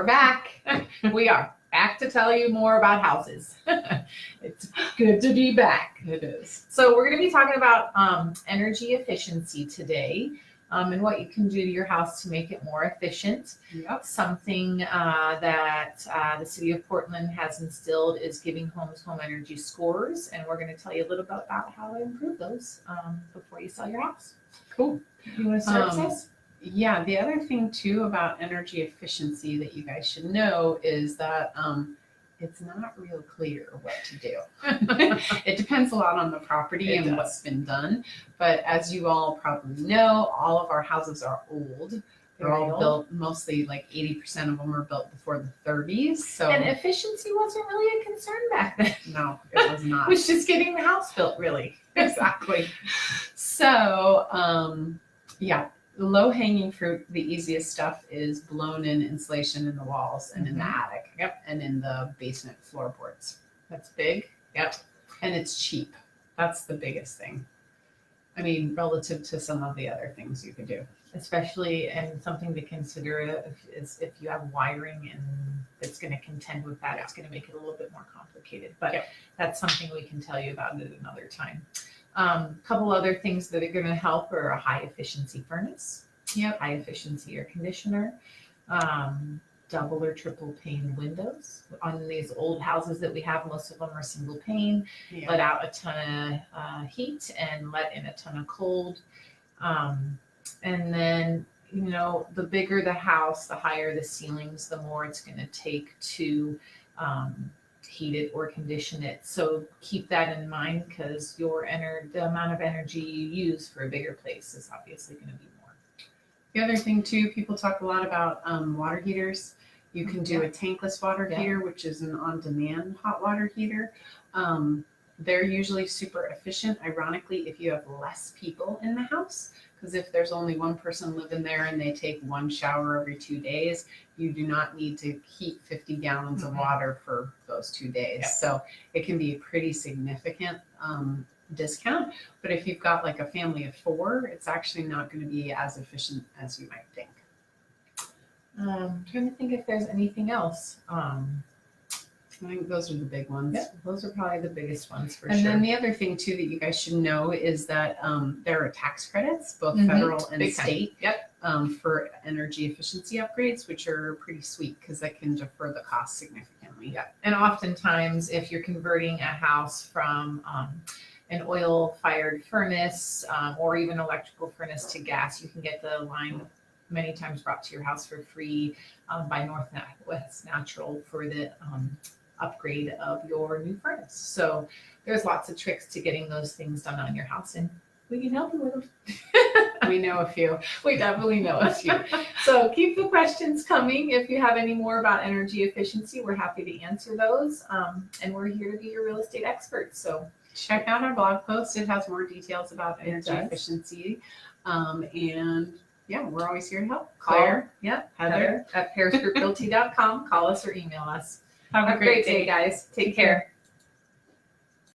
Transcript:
we're back. We are back to tell you more about houses. It's good to be back. It is. So we're going to be talking about energy efficiency today, and what you can do to your house to make it more efficient. Yep. Something that the city of Portland has instilled is giving homes home energy scores, and we're going to tell you a little bit about how to improve those before you sell your house. Cool. You want to start, Sis? Yeah, the other thing too about energy efficiency that you guys should know is that it's not real clear what to do. It depends a lot on the property and what's been done. But as you all probably know, all of our houses are old. They're all built, mostly like 80% of them were built before the 30s. So And efficiency wasn't really a concern back then. no, it was not. It was just getting the house built, really. Exactly. So yeah. The low-hanging fruit, the easiest stuff is blown-in insulation in the walls and in the attic. Yep. And in the basement floorboards. That's big. Yep. And it's cheap. That's the biggest thing. I mean, relative to some of the other things you could do. Especially, and something to consider is if you have wiring and it's going to contend with that, it's going to make it a little bit more complicated. But that's something we can tell you about at another time. Couple other things that are going to help are a high efficiency furnace, high efficiency air conditioner, double or triple pane windows. On these old houses that we have, most of them are single pane, let out a ton of heat and let in a ton of cold. And then, you know, the bigger the house, the higher the ceilings, the more it's going to take to heat it or condition it. So keep that in mind, because the amount of energy you use for a bigger place is obviously going to be more. The other thing too, people talk a lot about water heaters. You can do a tankless water heater, which is an on-demand hot water heater. They're usually super efficient, ironically, if you have less people in the house. Because if there's only one person living there and they take one shower every 2 days, you do not need to heat 50 gallons of water for those 2 days. Yep. So it can be a pretty significant discount. But if you've got like a family of 4, it's actually not going to be as efficient as you might think. I'm trying to think if there's anything else. I think those are the big ones. Yeah, those are probably the biggest ones for And sure. then the other thing too that you guys should know is that there are tax credits, both federal and Big time. state, for energy efficiency upgrades, which are pretty sweet because that can defer the cost significantly. Yeah, and oftentimes if you're converting a house from an oil-fired furnace or even electrical furnace to gas, you can get the line many times brought to your house for free by Northwest Natural for the upgrade of your new furnace. So there's lots of tricks to getting those things done on your house, and we can help you with them. We know a few. We definitely know a few. So keep the questions coming. If you have any more about energy efficiency, we're happy to answer those. And we're here to be your real estate experts. So check out our blog post. It has more details about energy efficiency. And yeah, we're always here to help. Claire, Heather at parisgrouprealty.com. Call us or email us. Have a great day, guys. Take care.